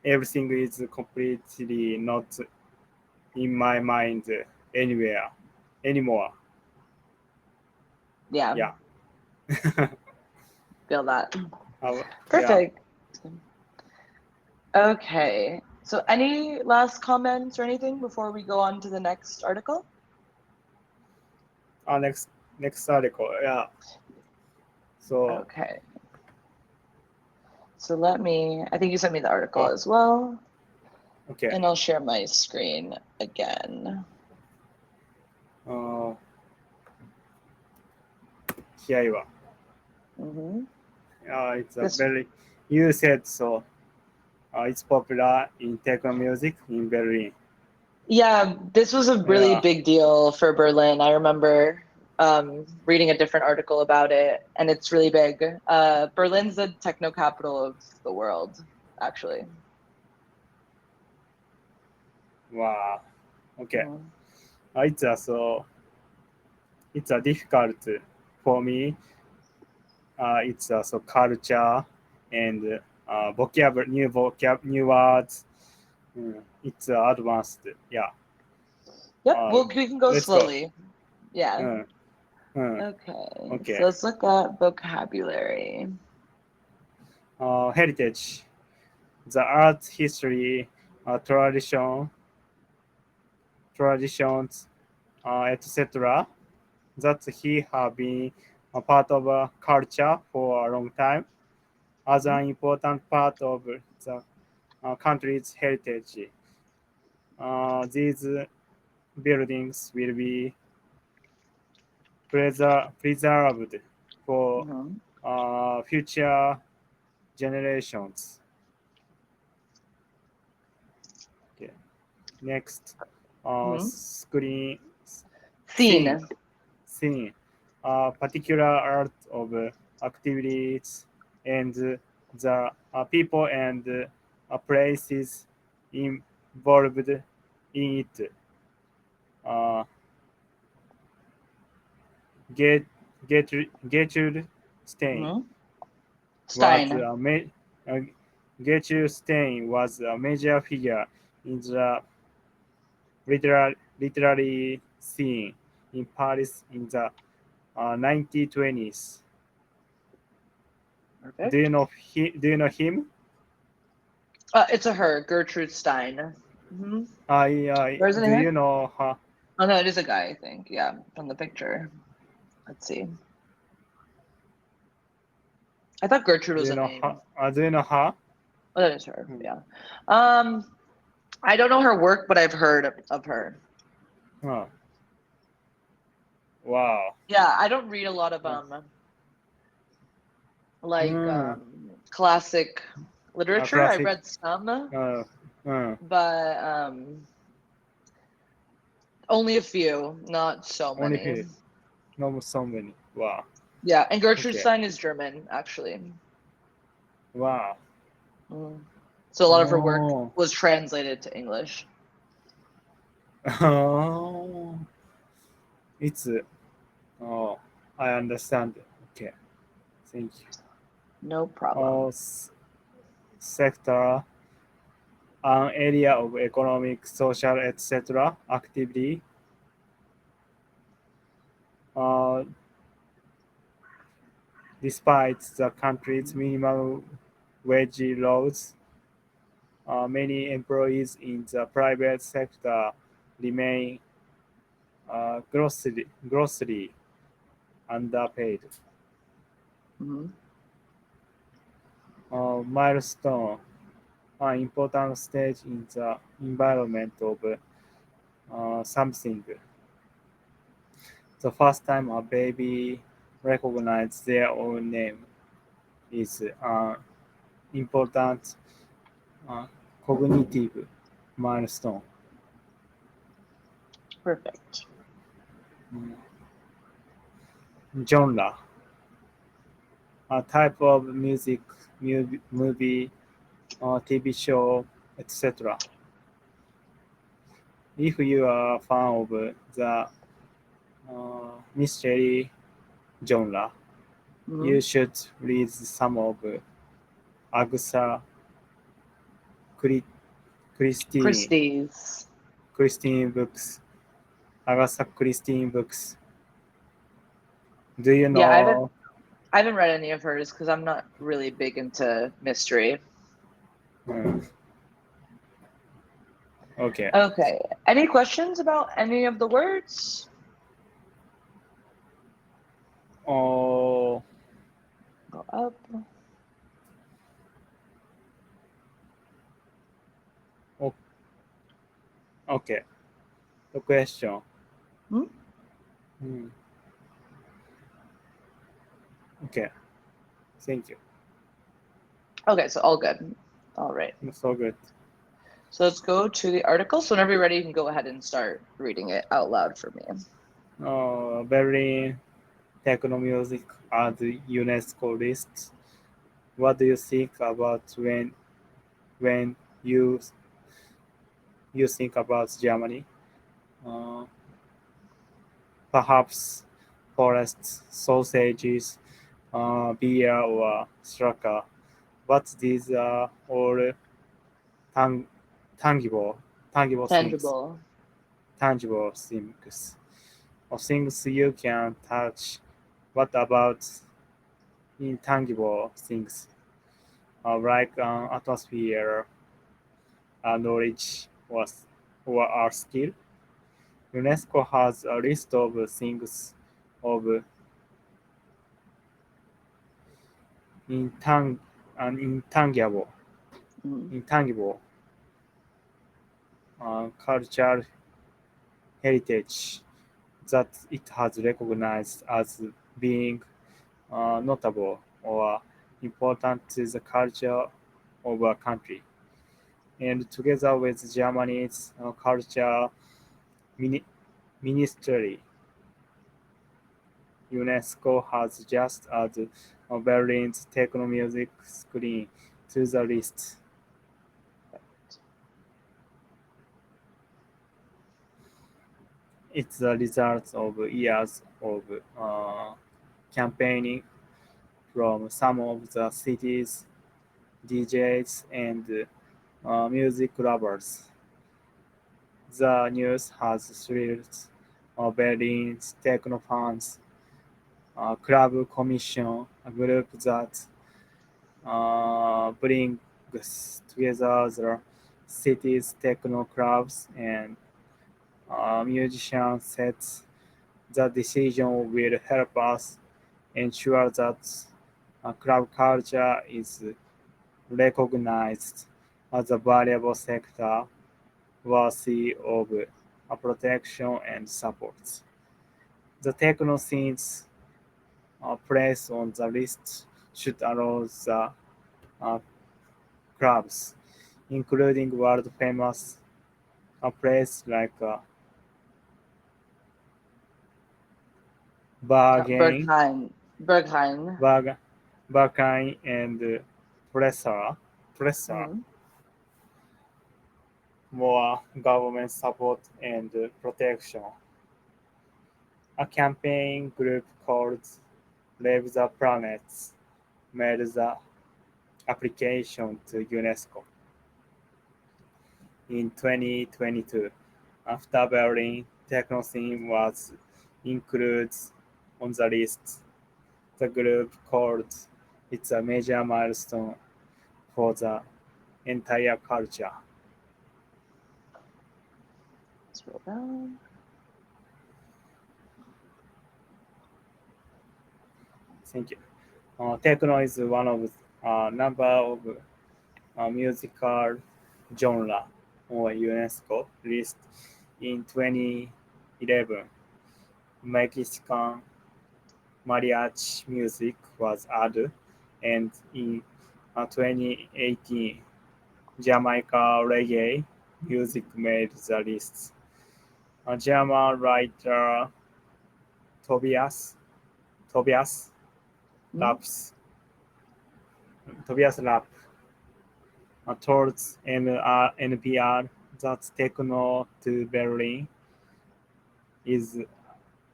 Speaker 2: everything is completely not in my mind anywhere anymore.
Speaker 1: yeah,
Speaker 2: Yeah.
Speaker 1: feel that.
Speaker 2: Yeah.
Speaker 1: Perfect. Okay. So, any last comments or anything before we go on to the next article?
Speaker 2: Next article. Yeah. So
Speaker 1: Okay. So, I think you sent me the article
Speaker 2: oh
Speaker 1: as well,
Speaker 2: okay.
Speaker 1: and I'll share my screen again.
Speaker 2: Uh, 気合は
Speaker 1: Hmm.
Speaker 2: it's a
Speaker 1: This,
Speaker 2: very you said so. It's popular in techno music in Berlin.
Speaker 1: yeah, this was a really
Speaker 2: Yeah.
Speaker 1: big deal for Berlin. I remember reading a different article about it, and it's really big. Berlin's the techno capital of the world, actually.
Speaker 2: Wow. Okay.
Speaker 1: Mm.
Speaker 2: It's a it's a difficult. for me, it's also culture and new words. It's advanced. Yeah.
Speaker 1: Yep,
Speaker 2: Uh,
Speaker 1: well, we can go
Speaker 2: let's go.
Speaker 1: slowly. Yeah.
Speaker 2: Uh, uh,
Speaker 1: Okay, so
Speaker 2: okay.
Speaker 1: let's look at vocabulary.
Speaker 2: Heritage, the art, history, traditions, etc. That he have been a part of a culture for a long time as
Speaker 1: Mhm.
Speaker 2: an important part of the country's heritage. These buildings will be preserved for
Speaker 1: Mhm.
Speaker 2: future generations. Okay. Next,
Speaker 1: Mhm.
Speaker 2: screen scene
Speaker 1: Scene.
Speaker 2: scene, particular art of activities and the people and places involved in it. Uh, Get, Gertrude Stein
Speaker 1: Mhm.
Speaker 2: was
Speaker 1: Stein.
Speaker 2: uh, Gertrude Stein was a major figure in the literary scene in Paris in the 1920s.
Speaker 1: Perfect.
Speaker 2: Do you know him?
Speaker 1: It's a her, Gertrude Stein. Hmm. Where's it
Speaker 2: Do
Speaker 1: here?
Speaker 2: you know her?
Speaker 1: Oh no, it is a guy, I think. Yeah, from the picture. Let's see. I thought Gertrude
Speaker 2: Do
Speaker 1: was
Speaker 2: you
Speaker 1: a
Speaker 2: know her?
Speaker 1: name.
Speaker 2: Do you know her?
Speaker 1: Oh, that is her.
Speaker 2: Hmm.
Speaker 1: Yeah. Um, I don't know her work, but I've heard of her.
Speaker 2: Huh. Wow.
Speaker 1: Yeah, I don't read a lot of
Speaker 2: Uh,
Speaker 1: like
Speaker 2: mm,
Speaker 1: classic literature. I
Speaker 2: classic.
Speaker 1: read some,
Speaker 2: Uh, uh,
Speaker 1: but only a few, not so
Speaker 2: only
Speaker 1: many.
Speaker 2: few. Not so many. Wow.
Speaker 1: Yeah, and Gertrude
Speaker 2: Okay.
Speaker 1: Stein is German, actually.
Speaker 2: Wow.
Speaker 1: Mm. So a lot of her work
Speaker 2: Oh.
Speaker 1: was translated to English.
Speaker 2: Oh. It's. Oh. I understand. Okay. Thank you.
Speaker 1: No
Speaker 2: Oh,
Speaker 1: problem.
Speaker 2: sector, an area of economic, social, etc. activity. Uh, Despite the country's minimum wage laws, many employees in the private sector remain grossly underpaid.
Speaker 1: Hmm.
Speaker 2: Milestone, an important stage in the environment of something. The first time a baby recognizes their own name is an important uh, cognitive milestone.
Speaker 1: Perfect.
Speaker 2: Mm. Genre, a type of music, movie, TV show, etc. If you are a fan of the mystery genre,
Speaker 1: Hmm.
Speaker 2: you should read some of Agatha Chri- Christie
Speaker 1: Christie's.
Speaker 2: Christine books. Agatha Christine books. Do you
Speaker 1: Yeah,
Speaker 2: know?
Speaker 1: I haven't read any of hers because I'm not really big into mystery.
Speaker 2: Hmm, okay.
Speaker 1: Okay. Any questions about any of the words?
Speaker 2: Oh,
Speaker 1: Go up.
Speaker 2: o- okay. The question.
Speaker 1: Hmm?
Speaker 2: Hmm, okay. Thank you.
Speaker 1: Okay, so all good. All right.
Speaker 2: So good.
Speaker 1: So let's go to the article. So whenever you're ready, you can go ahead and start reading it out loud for me.
Speaker 2: Berlin techno music at the UNESCO list. What do you think about when you think about Germany? Uh, Perhaps forests, sausages, beer, or sriracha. But these are all tang- tangible, tangible things,
Speaker 1: Tangible.
Speaker 2: tangible things, or things you can touch. What about intangible things, like atmosphere, knowledge, or our skill? UNESCO has a list of things of intang- intangible,
Speaker 1: Mm.
Speaker 2: intangible cultural heritage that it has recognized as being notable or important to the culture of a country. And together with Germany's culture mini- ministry, UNESCO has just added Berlin's techno music screen to the list. It's the result of years of campaigning from some of the city's DJs and music lovers. The news has thrilled Berlin's techno fans. Club Commission, a group that brings together the city's techno clubs and musicians, says the decision will help us ensure that club culture is recognized as a valuable sector worthy of protection and support. The techno scene's place on the list should allow the uh, clubs, including world-famous places like Berghain,
Speaker 1: Berghain.
Speaker 2: Berg, Berghain and Pressar,
Speaker 1: Mhm.
Speaker 2: more government support and protection. A campaign group called Leave the Planets made the application to UNESCO in 2022. After Berlin, Technoscene was included on the list. The group called it a major milestone for the entire culture.
Speaker 1: Scroll down.
Speaker 2: Thank you. Techno is one of a number of musical genre on UNESCO list in 2011. Mexican mariachi music was added, and in 2018, Jamaica reggae music made the list. A German writer Tobias Tobias
Speaker 1: Mhm.
Speaker 2: Raps Tobias Rapp told NPR that techno to Berlin is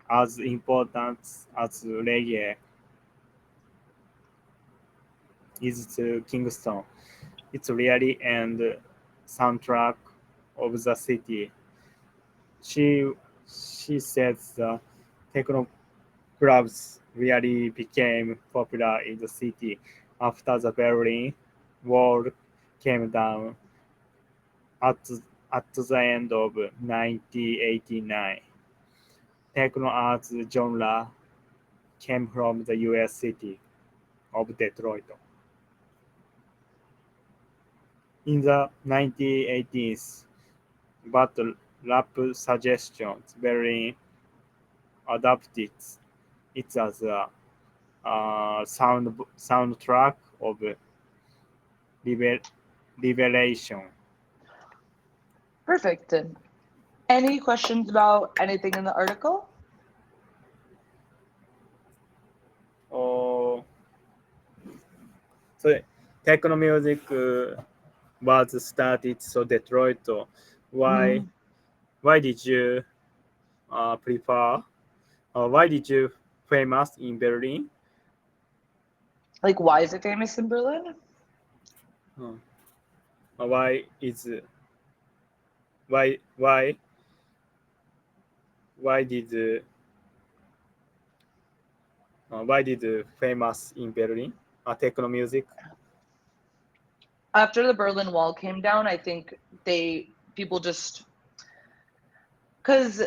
Speaker 2: as important as reggae is to Kingston. It's really and soundtrack of the city. She she says the techno clubs really became popular in the city after the Berlin Wall came down at, at the end of 1989. Techno arts genre came from the US city of Detroit. In the 1980s, but rap suggestions Berlin adopted it as a soundtrack of liber- liberation.
Speaker 1: Perfect. Any questions about anything in the article?
Speaker 2: Oh, so techno music was started so Detroit. Why
Speaker 1: Mhm.
Speaker 2: why did you prefer? Why did you famous in Berlin?
Speaker 1: Like, why is it famous in Berlin?
Speaker 2: Uh, why is why why did why did famous in Berlin? Techno music.
Speaker 1: After the Berlin Wall came down, I think people just because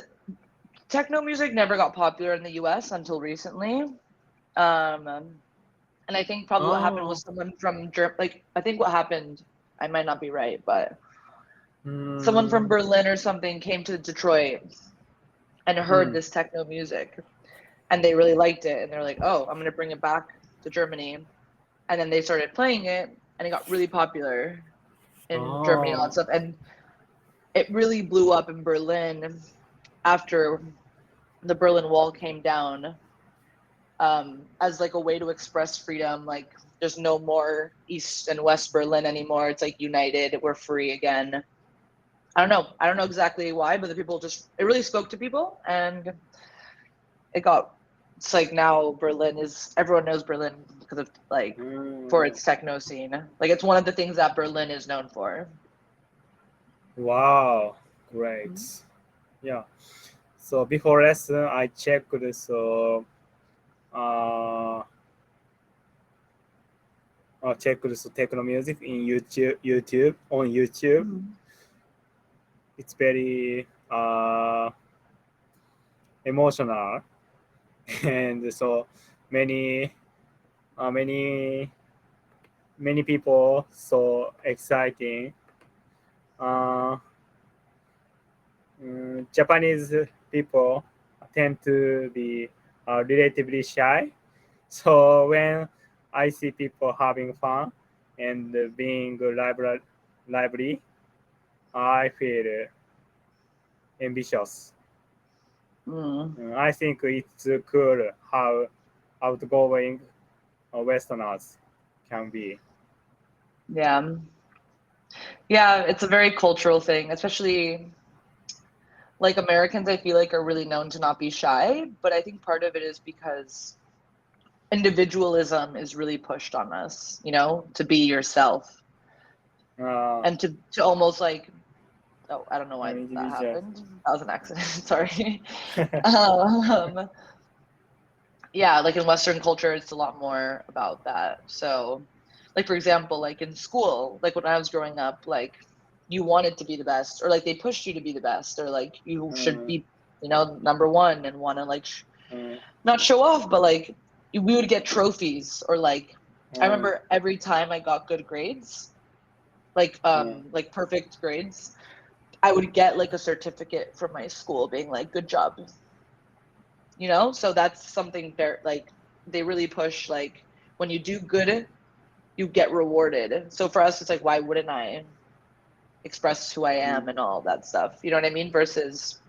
Speaker 1: techno music never got popular in the US until recently. And I think probably what happened
Speaker 2: Oh,
Speaker 1: was someone from like I think what happened, I might not be right, but someone from
Speaker 2: mm,
Speaker 1: Berlin or something came to Detroit and heard
Speaker 2: mm,
Speaker 1: this techno music and they really liked it and they're like, "Oh, I'm going to bring it back to Germany." And then they started playing it and it got really popular in Germany and all that
Speaker 2: oh,
Speaker 1: stuff, and it really blew up in Berlin after the Berlin Wall came down, as like a way to express freedom. Like, there's no more East and West Berlin anymore. It's like united. We're free again. I don't know. I don't know exactly why, but the people just it really spoke to people, and it got. It's like now Berlin is everyone knows Berlin because of like for
Speaker 2: mm.
Speaker 1: its techno scene. Like, it's one of the things that Berlin is known for.
Speaker 2: Wow, great. Yeah. So before lesson, I checked uh, techno music in YouTube on YouTube.
Speaker 1: Mm.
Speaker 2: It's very emotional, and so many many many people so exciting. Uh, Japanese people tend to be relatively shy. So when I see people having fun and being lively, I feel ambitious.
Speaker 1: Mm.
Speaker 2: I think it's cool how outgoing Westerners can be.
Speaker 1: Yeah. Yeah, it's a very cultural thing, especially like Americans, I feel like are really known to not be shy, but I think part of it is because individualism is really pushed on us, to be yourself
Speaker 2: Uh,
Speaker 1: and to almost like oh, I don't know why that
Speaker 2: Individual.
Speaker 1: happened. That was an accident. Sorry. Um, yeah, like in Western culture, it's a lot more about that. So, like for example, like in school, like when I was growing up, like you wanted to be the best, or like they pushed you to be the best, or like you should
Speaker 2: Mm,
Speaker 1: be, number one and want to like
Speaker 2: mm,
Speaker 1: not show off, but like we would get trophies, or like I
Speaker 2: mm,
Speaker 1: remember every time I got good grades,
Speaker 2: mm,
Speaker 1: like perfect grades, I would get like a certificate from my school being like, good job, so that's something they're like they really push, like when you do good you get rewarded. So for us it's like, why wouldn't I express who I am
Speaker 2: mm.
Speaker 1: and all that stuff, you know what I mean? Versus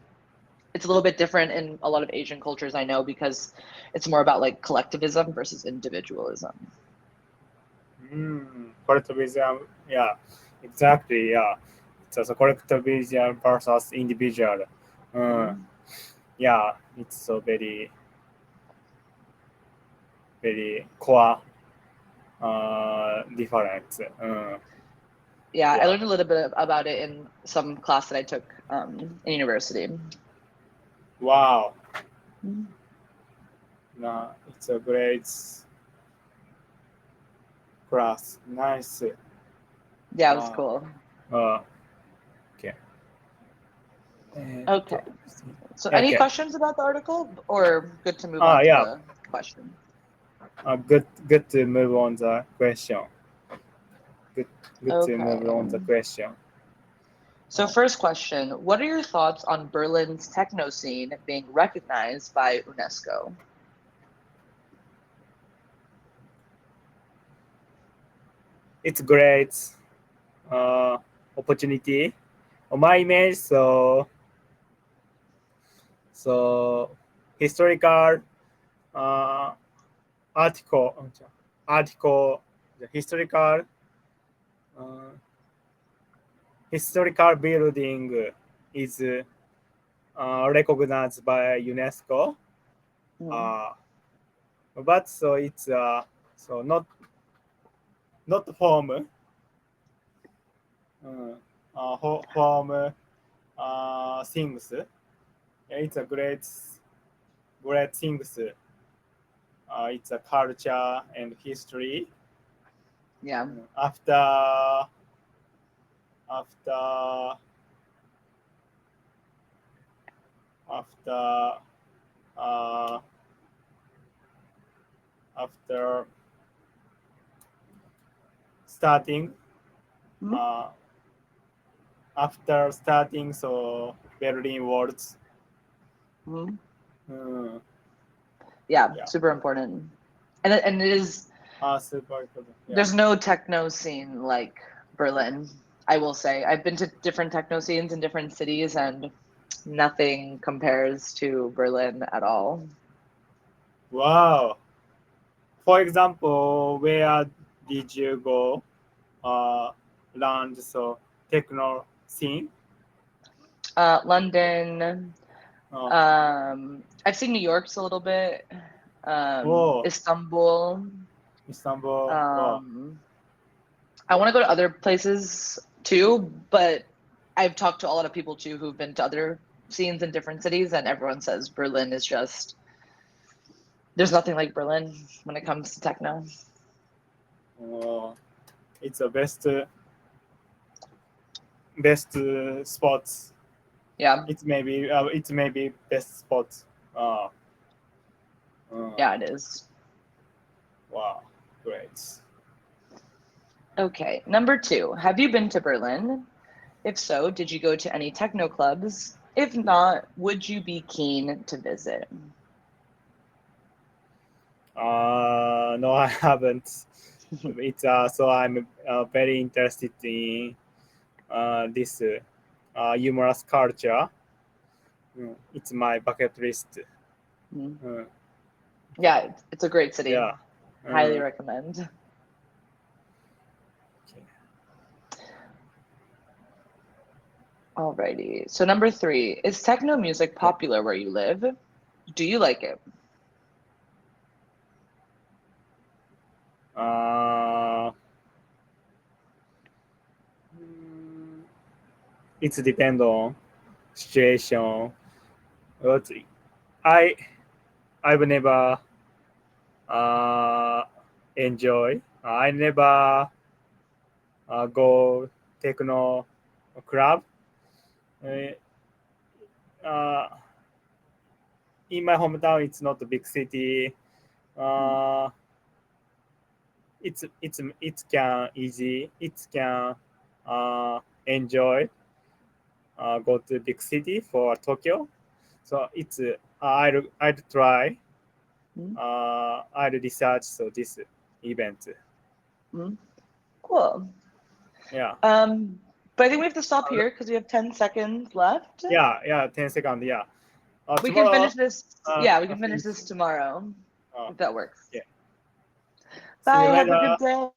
Speaker 1: it's a little bit different in a lot of Asian cultures, I know, because it's more about like collectivism versus individualism.
Speaker 2: Collectivism, yeah, exactly, yeah. So collectivism versus individual. Uh,
Speaker 1: Mhm.
Speaker 2: yeah, it's so very, very core difference.
Speaker 1: Yeah, I
Speaker 2: Yeah.
Speaker 1: learned a little bit about it in some class that I took in university.
Speaker 2: Wow.
Speaker 1: Mhm.
Speaker 2: No, it's a great class. Nice.
Speaker 1: Yeah, it was
Speaker 2: Wow.
Speaker 1: cool.
Speaker 2: Uh, okay.
Speaker 1: Okay. So any
Speaker 2: Okay.
Speaker 1: questions about the article, or good to move on to
Speaker 2: Yeah.
Speaker 1: the question?
Speaker 2: Good to move on the question. Good, good to move
Speaker 1: Okay.
Speaker 2: on the question.
Speaker 1: So
Speaker 2: Uh,
Speaker 1: first question, what are your thoughts on Berlin's techno scene being recognized by UNESCO?
Speaker 2: it's great opportunity. My image, so historical uh, article, article, the uh, historical building is recognized by UNESCO.
Speaker 1: Mhm.
Speaker 2: Uh, but so it's so not from from things. It's a great things. It's a culture and history.
Speaker 1: Yeah.
Speaker 2: After after uh, after starting
Speaker 1: Mhm.
Speaker 2: uh, after starting so Berlin Walls.
Speaker 1: Mhm.
Speaker 2: Mm,
Speaker 1: Yeah,
Speaker 2: yeah.
Speaker 1: super important. And it is,
Speaker 2: Super good. Yeah.
Speaker 1: there's no techno scene like Berlin, I will say. I've been to different techno scenes in different cities and nothing compares to Berlin at all.
Speaker 2: Wow. For example, where did you go? Uh, Land so techno scene.
Speaker 1: London,
Speaker 2: Uh,
Speaker 1: I've seen New York's a little bit,
Speaker 2: oh,
Speaker 1: Istanbul.
Speaker 2: Istanbul. Wow.
Speaker 1: Um, I want to go to other places too, but I've talked to a lot of people too who've been to other scenes in different cities, and everyone says Berlin is just, there's nothing like Berlin when it comes to techno.
Speaker 2: Uh, it's the best spots.
Speaker 1: Yeah,
Speaker 2: It's maybe best spots. Uh, uh,
Speaker 1: yeah, it is.
Speaker 2: wow, great.
Speaker 1: Okay, number two, have you been to Berlin? If so, did you go to any techno clubs? If not, would you be keen to visit?
Speaker 2: No, I haven't. It's so I'm very interested in this humorous culture. It's my bucket list.
Speaker 1: Mm.
Speaker 2: Uh,
Speaker 1: Yeah, it's a great city.
Speaker 2: yeah.
Speaker 1: Highly
Speaker 2: Uh,
Speaker 1: recommend.
Speaker 2: okay.
Speaker 1: Alrighty. So number three, is techno music
Speaker 2: Yeah.
Speaker 1: popular where you live? Do you like it?
Speaker 2: Uh, mm, it's depend on situation. But I I've never uh, enjoy. I never go techno club. Uh, uh, in my hometown, it's not a big city.
Speaker 1: Mm,
Speaker 2: Uh, it can easy. It can enjoy go to big city for Tokyo. So it's I'd try.
Speaker 1: mm,
Speaker 2: I'd research so this event.
Speaker 1: mm. Cool.
Speaker 2: Yeah.
Speaker 1: But I think we have to stop here because we have 10 seconds left.
Speaker 2: Yeah. 10 seconds. Yeah.
Speaker 1: We can
Speaker 2: Tomorrow.
Speaker 1: finish this. Yeah, we can finish
Speaker 2: Finish.
Speaker 1: this tomorrow
Speaker 2: Uh,
Speaker 1: if that works.
Speaker 2: yeah. See you
Speaker 1: Bye. Have a
Speaker 2: later.
Speaker 1: good day.